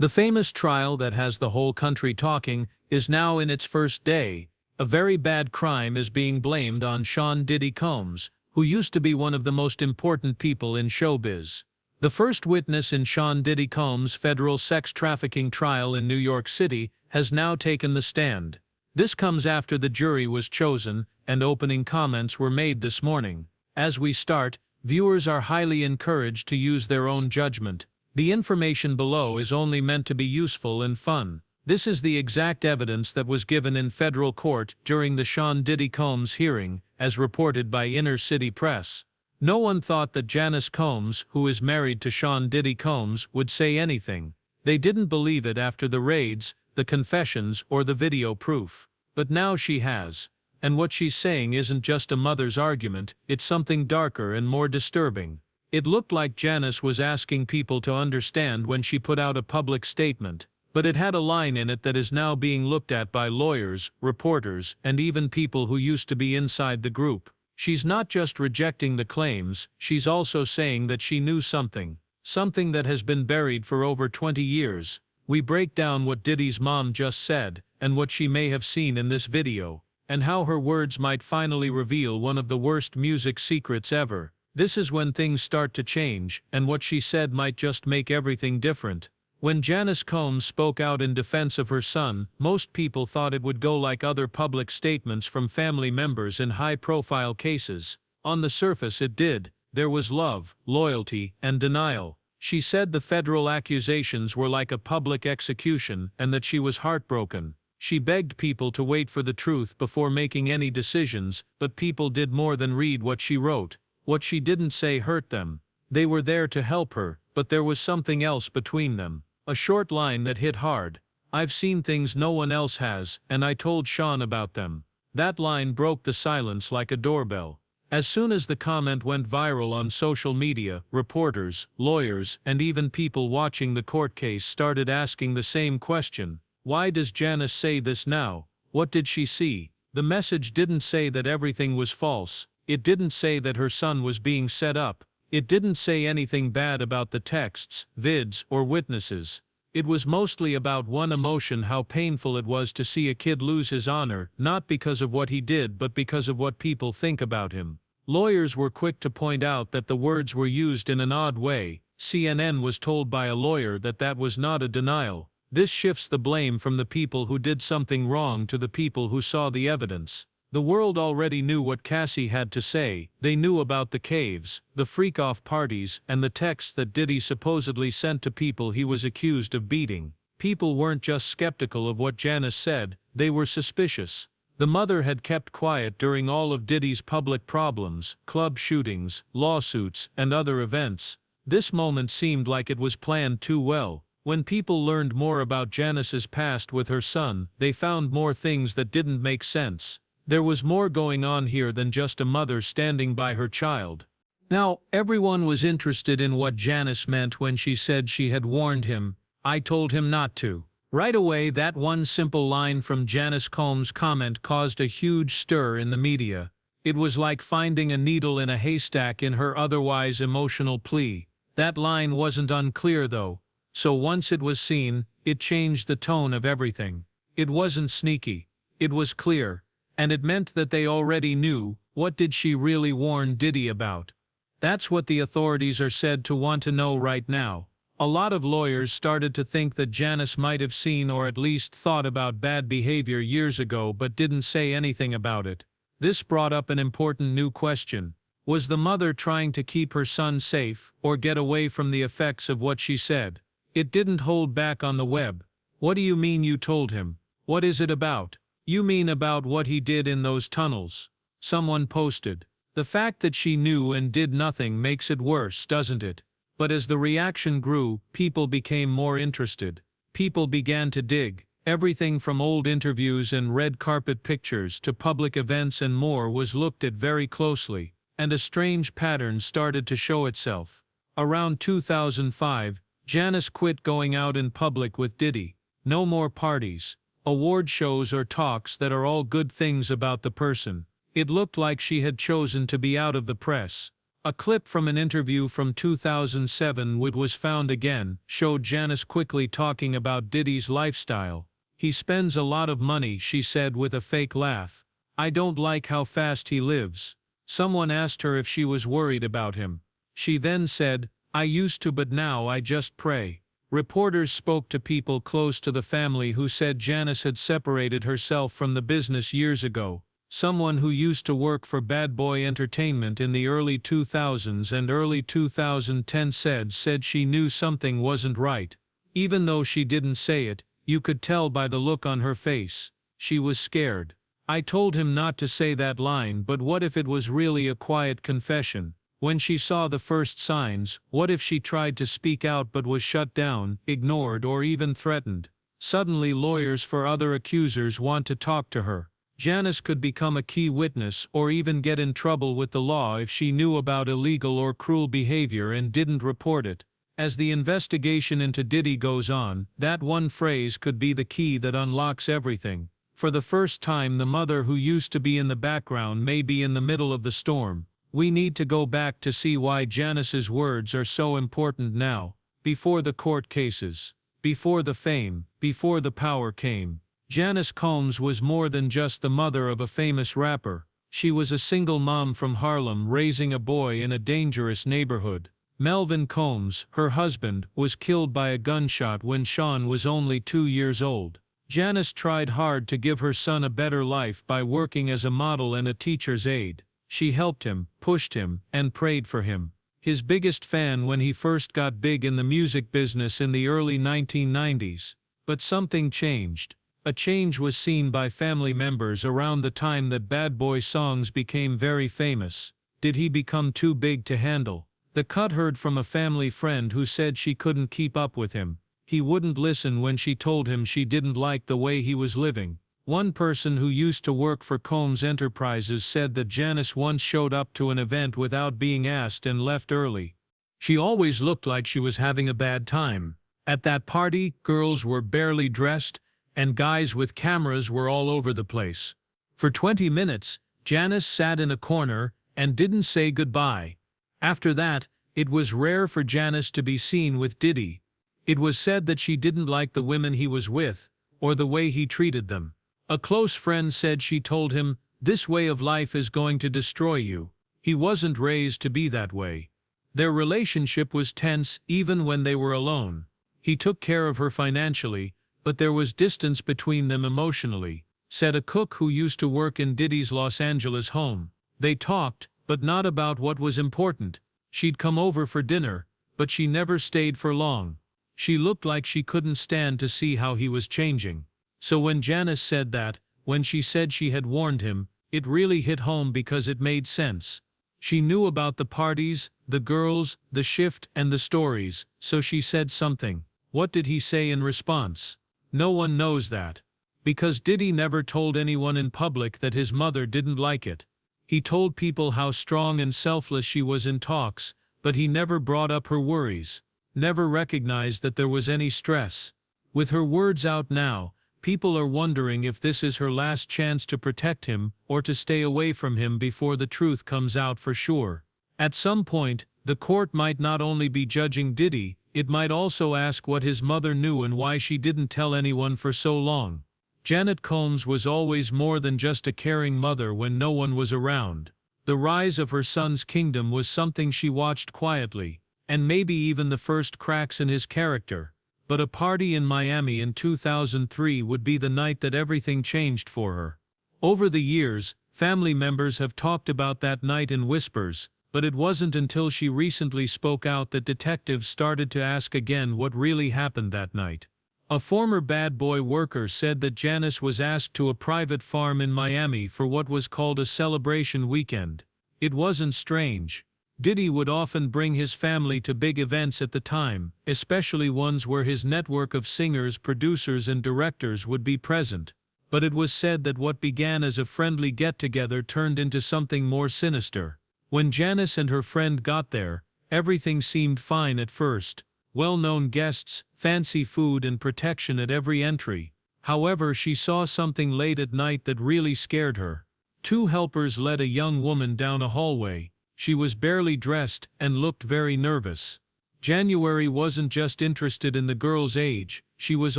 The famous trial that has the whole country talking is now in its first day. A very bad crime is being blamed on Sean Diddy Combs, who used to be one of the most important people in showbiz. The first witness in Sean Diddy Combs' federal sex trafficking trial in New York City has now taken the stand. This comes after the jury was chosen and opening comments were made this morning. As we start, viewers are highly encouraged to use their own judgment. The information below is only meant to be useful and fun. This is the exact evidence that was given in federal court during the Sean Diddy Combs hearing, as reported by Inner City Press. No one thought that Janice Combs, who is married to Sean Diddy Combs, would say anything. They didn't believe it after the raids, the confessions, or the video proof. But now she has. And what she's saying isn't just a mother's argument, it's something darker and more disturbing. It looked like Janice was asking people to understand when she put out a public statement, but it had a line in it that is now being looked at by lawyers, reporters, and even people who used to be inside the group. She's not just rejecting the claims, she's also saying that she knew something that has been buried for over 20 years. We break down what Diddy's mom just said, and what she may have seen in this video, and how her words might finally reveal one of the worst music secrets ever. This is when things start to change, and what she said might just make everything different. When Janice Combs spoke out in defense of her son, most people thought it would go like other public statements from family members in high-profile cases. On the surface it did. There was love, loyalty, and denial. She said the federal accusations were like a public execution and that she was heartbroken. She begged people to wait for the truth before making any decisions, but people did more than read what she wrote. What she didn't say hurt them. They were there to help her, but there was something else between them. A short line that hit hard. "I've seen things no one else has, and I told Sean about them." That line broke the silence like a doorbell. As soon as the comment went viral on social media, reporters, lawyers, and even people watching the court case started asking the same question. Why does Janice say this now? What did she see? The message didn't say that everything was false. It didn't say that her son was being set up. It didn't say anything bad about the texts, vids, or witnesses. It was mostly about one emotion: how painful it was to see a kid lose his honor, not because of what he did but because of what people think about him. Lawyers were quick to point out that the words were used in an odd way. CNN was told by a lawyer that that was not a denial. This shifts the blame from the people who did something wrong to the people who saw the evidence. The world already knew what Cassie had to say. They knew about the caves, the freak-off parties, and the texts that Diddy supposedly sent to people he was accused of beating. People weren't just skeptical of what Janice said, they were suspicious. The mother had kept quiet during all of Diddy's public problems, club shootings, lawsuits, and other events. This moment seemed like it was planned too well. When people learned more about Janice's past with her son, they found more things that didn't make sense. There was more going on here than just a mother standing by her child. Now, everyone was interested in what Janice meant when she said she had warned him. "I told him not to." Right away, that one simple line from Janice Combs' comment caused a huge stir in the media. It was like finding a needle in a haystack in her otherwise emotional plea. That line wasn't unclear though. So once it was seen, it changed the tone of everything. It wasn't sneaky. It was clear. And it meant that they already knew. What did she really warn Diddy about? That's what the authorities are said to want to know right now. A lot of lawyers started to think that Janice might have seen or at least thought about bad behavior years ago but didn't say anything about it. This brought up an important new question. Was the mother trying to keep her son safe or get away from the effects of what she said? It didn't hold back on the web. "What do you mean you told him? What is it about? You mean about what he did in those tunnels?" Someone posted. The fact that she knew and did nothing makes it worse, doesn't it? But as the reaction grew, people became more interested. People began to dig. Everything from old interviews and red carpet pictures to public events and more was looked at very closely, and a strange pattern started to show itself. Around 2005, Janice quit going out in public with Diddy. No more parties, award shows or talks that are all good things about the person. It looked like she had chosen to be out of the press. A clip from an interview from 2007 which was found again showed Janice quickly talking about Diddy's lifestyle. "He spends a lot of money," she said with a fake laugh. "I don't like how fast he lives." Someone asked her if she was worried about him. She then said, "I used to, but now I just pray." Reporters spoke to people close to the family who said Janice had separated herself from the business years ago. Someone who used to work for Bad Boy Entertainment in the early 2000s and early 2010s said she knew something wasn't right. Even though she didn't say it, you could tell by the look on her face. She was scared. "I told him not to say that line, but what if it was really a quiet confession? When she saw the first signs, what if she tried to speak out but was shut down, ignored, or even threatened? Suddenly lawyers for other accusers want to talk to her. Janice could become a key witness or even get in trouble with the law if she knew about illegal or cruel behavior and didn't report it. As the investigation into Diddy goes on, that one phrase could be the key that unlocks everything. For the first time, the mother who used to be in the background may be in the middle of the storm. We need to go back to see why Janice's words are so important now. Before the court cases, before the fame, before the power came, Janice Combs was more than just the mother of a famous rapper. She was a single mom from Harlem raising a boy in a dangerous neighborhood. Melvin Combs, her husband, was killed by a gunshot when Sean was only 2 years old. Janice tried hard to give her son a better life by working as a model and a teacher's aide. She helped him, pushed him, and prayed for him. His biggest fan when he first got big in the music business in the early 1990s. But something changed. A change was seen by family members around the time that Bad Boy songs became very famous. Did he become too big to handle? The cut heard from a family friend who said she couldn't keep up with him. He wouldn't listen when she told him she didn't like the way he was living. One person who used to work for Combs Enterprises said that Janice once showed up to an event without being asked and left early. She always looked like she was having a bad time. At that party, girls were barely dressed, and guys with cameras were all over the place. For 20 minutes, Janice sat in a corner and didn't say goodbye. After that, it was rare for Janice to be seen with Diddy. It was said that she didn't like the women he was with, or the way he treated them. A close friend said she told him, "This way of life is going to destroy you." He wasn't raised to be that way. Their relationship was tense even when they were alone. He took care of her financially, but there was distance between them emotionally, said a cook who used to work in Diddy's Los Angeles home. They talked, but not about what was important. She'd come over for dinner, but she never stayed for long. She looked like she couldn't stand to see how he was changing. So when Janice said that, when she said she had warned him, it really hit home because it made sense. She knew about the parties, the girls, the shift, and the stories, so she said something. What did he say in response? No one knows that. Because Diddy never told anyone in public that his mother didn't like it. He told people how strong and selfless she was in talks, but he never brought up her worries, never recognized that there was any stress. With her words out now, people are wondering if this is her last chance to protect him or to stay away from him before the truth comes out for sure. At some point, the court might not only be judging Diddy, it might also ask what his mother knew and why she didn't tell anyone for so long. Janet Combs was always more than just a caring mother when no one was around. The rise of her son's kingdom was something she watched quietly, and maybe even the first cracks in his character. But a party in Miami in 2003 would be the night that everything changed for her. Over the years, family members have talked about that night in whispers, but it wasn't until she recently spoke out that detectives started to ask again what really happened that night. A former Bad Boy worker said that Janice was asked to a private farm in Miami for what was called a celebration weekend. It wasn't strange. Diddy would often bring his family to big events at the time, especially ones where his network of singers, producers, and directors would be present. But it was said that what began as a friendly get-together turned into something more sinister. When Janice and her friend got there, everything seemed fine at first. Well-known guests, fancy food, and protection at every entry. However, she saw something late at night that really scared her. Two helpers led a young woman down a hallway. She was barely dressed and looked very nervous. January wasn't just interested in the girl's age, she was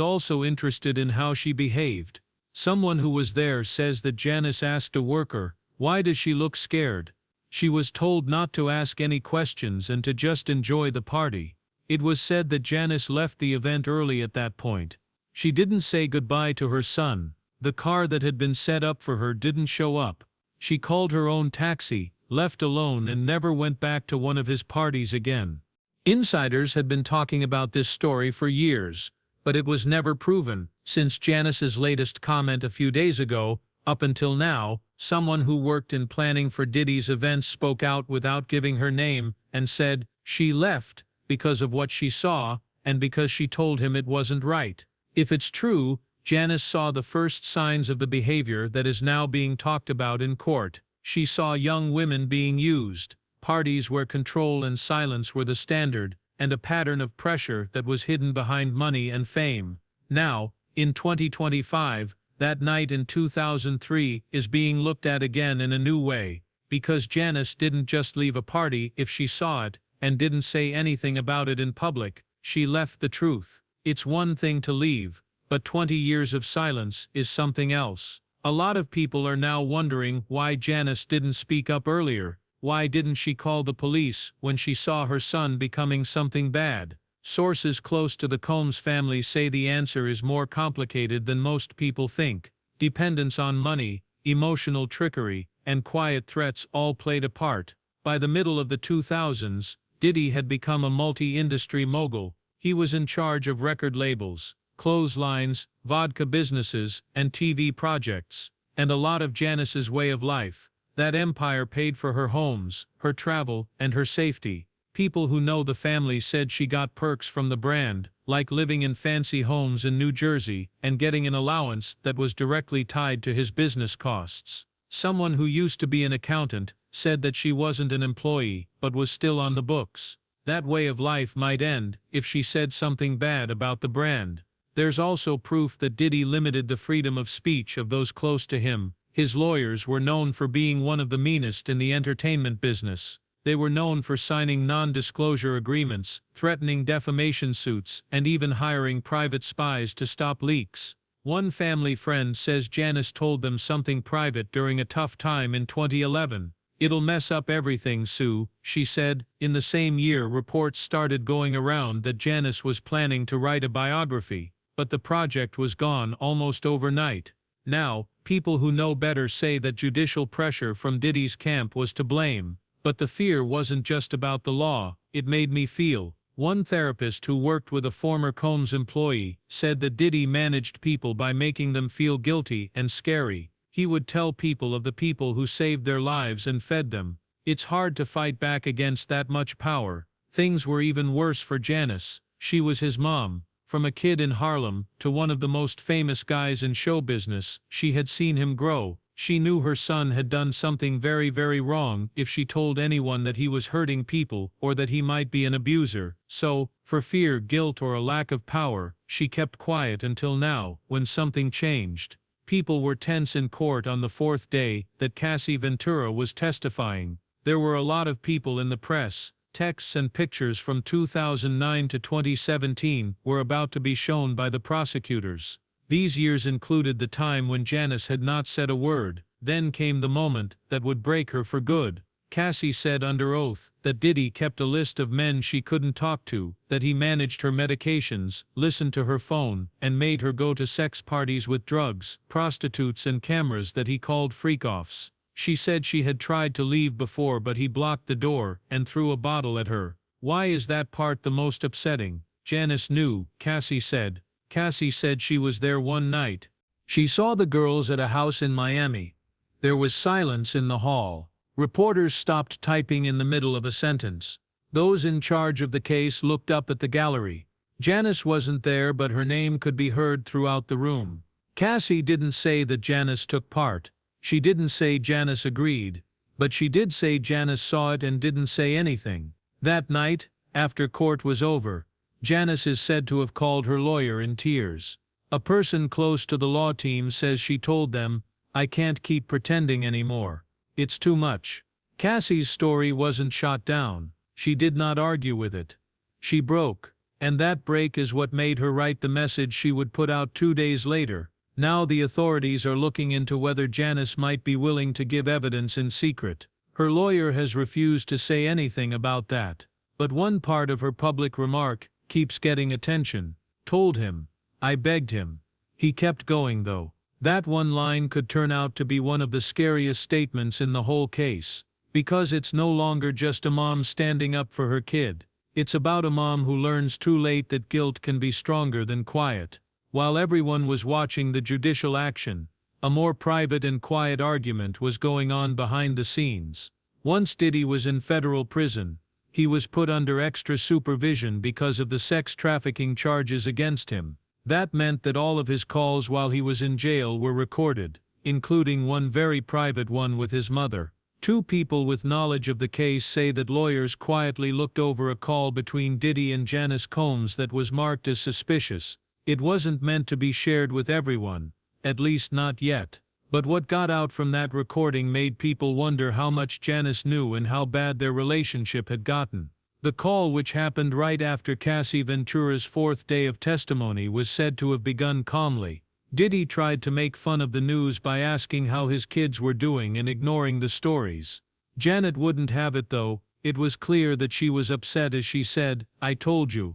also interested in how she behaved. Someone who was there says that Janice asked a worker, "Why does she look scared?" She was told not to ask any questions and to just enjoy the party. It was said that Janice left the event early at that point. She didn't say goodbye to her son. The car that had been set up for her didn't show up. She called her own taxi, left alone, and never went back to one of his parties again. Insiders had been talking about this story for years, but it was never proven. Since Janice's latest comment a few days ago, up until now, someone who worked in planning for Diddy's events spoke out without giving her name and said she left because of what she saw and because she told him it wasn't right. If it's true, Janice saw the first signs of the behavior that is now being talked about in court. She saw young women being used, parties where control and silence were the standard, and a pattern of pressure that was hidden behind money and fame. Now, in 2025, that night in 2003 is being looked at again in a new way, because Janice didn't just leave a party if she saw it, and didn't say anything about it in public. She left the truth. It's one thing to leave, but 20 years of silence is something else. A lot of people are now wondering why Janice didn't speak up earlier. Why didn't she call the police when she saw her son becoming something bad? Sources close to the Combs family say the answer is more complicated than most people think. Dependence on money, emotional trickery, and quiet threats all played a part. By the middle of the 2000s, Diddy had become a multi-industry mogul. He was in charge of record labels, clotheslines, vodka businesses, and TV projects, and a lot of Janice's way of life. That empire paid for her homes, her travel, and her safety. People who know the family said she got perks from the brand, like living in fancy homes in New Jersey and getting an allowance that was directly tied to his business costs. Someone who used to be an accountant said that she wasn't an employee but was still on the books. That way of life might end if she said something bad about the brand. There's also proof that Diddy limited the freedom of speech of those close to him. His lawyers were known for being one of the meanest in the entertainment business. They were known for signing non-disclosure agreements, threatening defamation suits, and even hiring private spies to stop leaks. One family friend says Janice told them something private during a tough time in 2011. "It'll mess up everything, Sue," she said. In the same year, reports started going around that Janice was planning to write a biography, but the project was gone almost overnight. Now, people who know better say that judicial pressure from Diddy's camp was to blame. But the fear wasn't just about the law, it made me feel. One therapist who worked with a former Combs employee said that Diddy managed people by making them feel guilty and scary. He would tell people of the people who saved their lives and fed them. It's hard to fight back against that much power. Things were even worse for Janice. She was his mom. From a kid in Harlem to one of the most famous guys in show business, she had seen him grow. She knew her son had done something very, very wrong if she told anyone that he was hurting people or that he might be an abuser. So, for fear, guilt, or a lack of power, she kept quiet until now, when something changed. People were tense in court on the fourth day that Cassie Ventura was testifying. There were a lot of people in the press. Texts and pictures from 2009 to 2017 were about to be shown by the prosecutors. These years included the time when Janice had not said a word. Then came the moment that would break her for good. Cassie said under oath that Diddy kept a list of men she couldn't talk to, that he managed her medications, listened to her phone, and made her go to sex parties with drugs, prostitutes, and cameras that he called freak-offs. She said she had tried to leave before, but he blocked the door and threw a bottle at her. Why is that part the most upsetting? Janice knew, Cassie said. Cassie said she was there one night. She saw the girls at a house in Miami. There was silence in the hall. Reporters stopped typing in the middle of a sentence. Those in charge of the case looked up at the gallery. Janice wasn't there, but her name could be heard throughout the room. Cassie didn't say that Janice took part. She didn't say Janice agreed. But she did say Janice saw it and didn't say anything. That night, after court was over, Janice is said to have called her lawyer in tears. A person close to the law team says she told them, "I can't keep pretending anymore. It's too much." Cassie's story wasn't shot down. She did not argue with it. She broke. And that break is what made her write the message she would put out 2 days later. Now the authorities are looking into whether Janice might be willing to give evidence in secret. Her lawyer has refused to say anything about that. But one part of her public remark keeps getting attention. Told him. I begged him. He kept going though. That one line could turn out to be one of the scariest statements in the whole case. Because it's no longer just a mom standing up for her kid. It's about a mom who learns too late that guilt can be stronger than quiet. While everyone was watching the judicial action, a more private and quiet argument was going on behind the scenes. Once Diddy was in federal prison, he was put under extra supervision because of the sex trafficking charges against him. That meant that all of his calls while he was in jail were recorded, including one very private one with his mother. 2 people with knowledge of the case say that lawyers quietly looked over a call between Diddy and Janice Combs that was marked as suspicious. It wasn't meant to be shared with everyone, at least not yet. But what got out from that recording made people wonder how much Janice knew and how bad their relationship had gotten. The call, which happened right after Cassie Ventura's 4th day of testimony, was said to have begun calmly. Diddy tried to make fun of the news by asking how his kids were doing and ignoring the stories. Janet wouldn't have it though. It was clear that she was upset as she said, I told you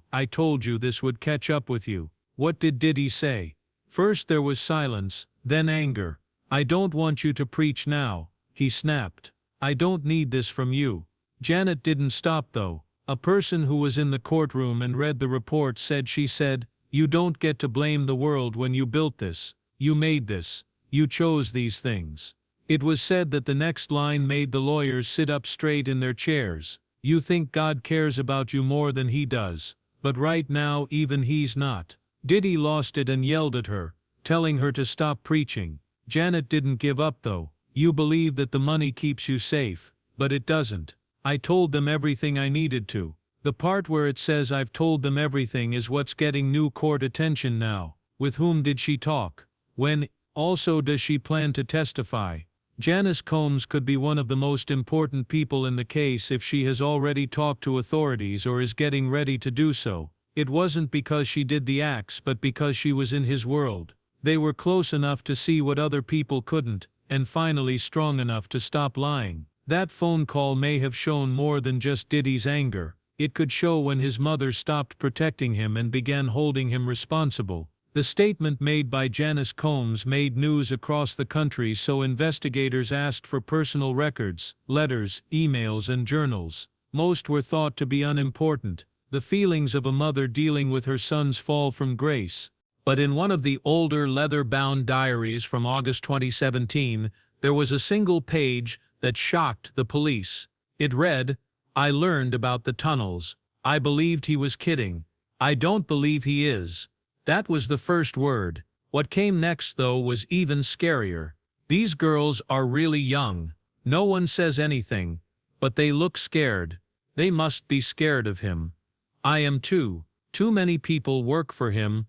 this would catch up with you. What did Diddy say? First there was silence, then anger. I don't want you to preach now, he snapped. I don't need this from you. Janet didn't stop though. A person who was in the courtroom and read the report said she said, you don't get to blame the world when you built this. You made this. You chose these things. It was said that the next line made the lawyers sit up straight in their chairs. You think God cares about you more than he does. But right now even he's not. Diddy lost it and yelled at her, telling her to stop preaching. Janet didn't give up though. You believe that the money keeps you safe, but it doesn't. I told them everything I needed to. The part where it says I've told them everything is what's getting new court attention now. With whom did she talk? When? Also, does she plan to testify? Janice Combs could be one of the most important people in the case if she has already talked to authorities or is getting ready to do so. It wasn't because she did the acts but because she was in his world. They were close enough to see what other people couldn't, and finally strong enough to stop lying. That phone call may have shown more than just Diddy's anger. It could show when his mother stopped protecting him and began holding him responsible. The statement made by Janice Combs made news across the country, so investigators asked for personal records, letters, emails, and journals. Most were thought to be unimportant, the feelings of a mother dealing with her son's fall from grace. But in one of the older leather-bound diaries from August 2017, there was a single page that shocked the police. It read, I learned about the tunnels. I believed he was kidding. I don't believe he is. That was the first word. What came next, though, was even scarier. These girls are really young. No one says anything. But they look scared. They must be scared of him. I am too. Too many people work for him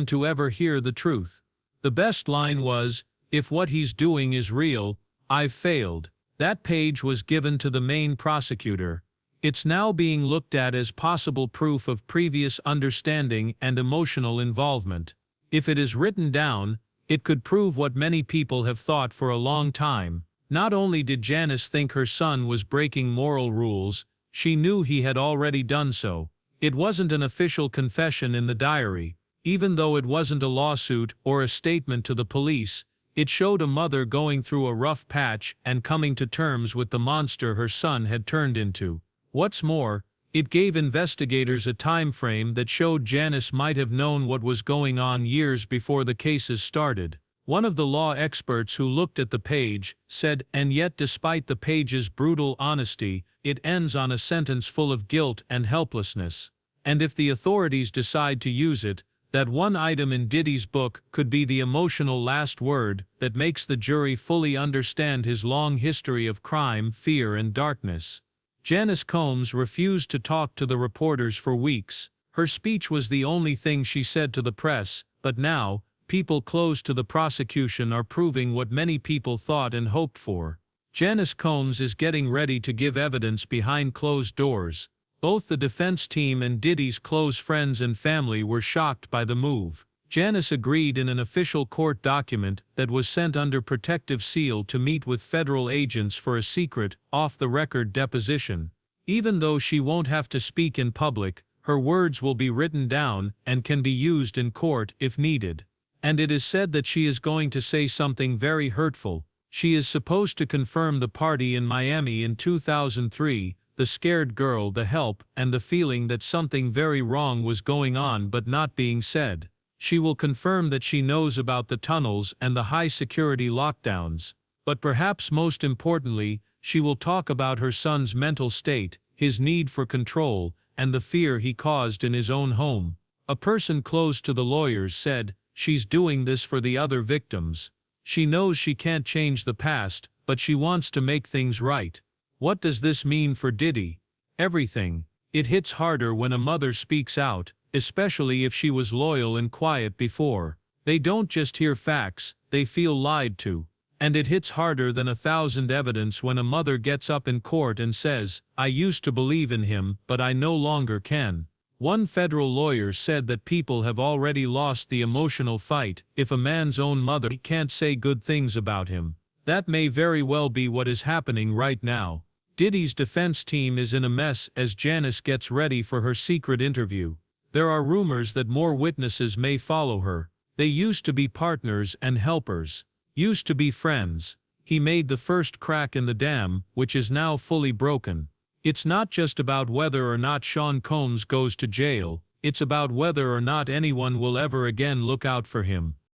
to ever hear the truth. The best line was, if what he's doing is real, I've failed. That page was given to the main prosecutor. It's now being looked at as possible proof of previous understanding and emotional involvement. If it is written down, it could prove what many people have thought for a long time. Not only did Janice think her son was breaking moral rules, she knew he had already done so. It wasn't an official confession in the diary. Even though it wasn't a lawsuit or a statement to the police, it showed a mother going through a rough patch and coming to terms with the monster her son had turned into. What's more, it gave investigators a time frame that showed Janice might have known what was going on years before the cases started. One of the law experts who looked at the page said, and yet despite the page's brutal honesty, it ends on a sentence full of guilt and helplessness. And if the authorities decide to use it, that one item in Diddy's book could be the emotional last word that makes the jury fully understand his long history of crime, fear, and darkness. Janice Combs refused to talk to the reporters for weeks. Her speech was the only thing she said to the press, but now, people close to the prosecution are proving what many people thought and hoped for. Janice Combs is getting ready to give evidence behind closed doors. Both the defense team and Diddy's close friends and family were shocked by the move. Janice agreed in an official court document that was sent under protective seal to meet with federal agents for a secret, off-the-record deposition. Even though she won't have to speak in public, her words will be written down and can be used in court if needed. And it is said that she is going to say something very hurtful. She is supposed to confirm the party in Miami in 2003, the scared girl, the help, and the feeling that something very wrong was going on but not being said. She will confirm that she knows about the tunnels and the high-security lockdowns. But perhaps most importantly, she will talk about her son's mental state, his need for control, and the fear he caused in his own home. A person close to the lawyers said, "She's doing this for the other victims. She knows she can't change the past, but she wants to make things right." What does this mean for Diddy? Everything. It hits harder when a mother speaks out, especially if she was loyal and quiet before. They don't just hear facts, they feel lied to. And it hits harder than 1,000 evidence when a mother gets up in court and says, "I used to believe in him, but I no longer can." One federal lawyer said that people have already lost the emotional fight if a man's own mother can't say good things about him. That may very well be what is happening right now. Diddy's defense team is in a mess as Janice gets ready for her secret interview. There are rumors that more witnesses may follow her. They used to be partners and helpers. Used to be friends. He made the first crack in the dam, which is now fully broken. It's not just about whether or not Sean Combs goes to jail, it's about whether or not anyone will ever again look out for him.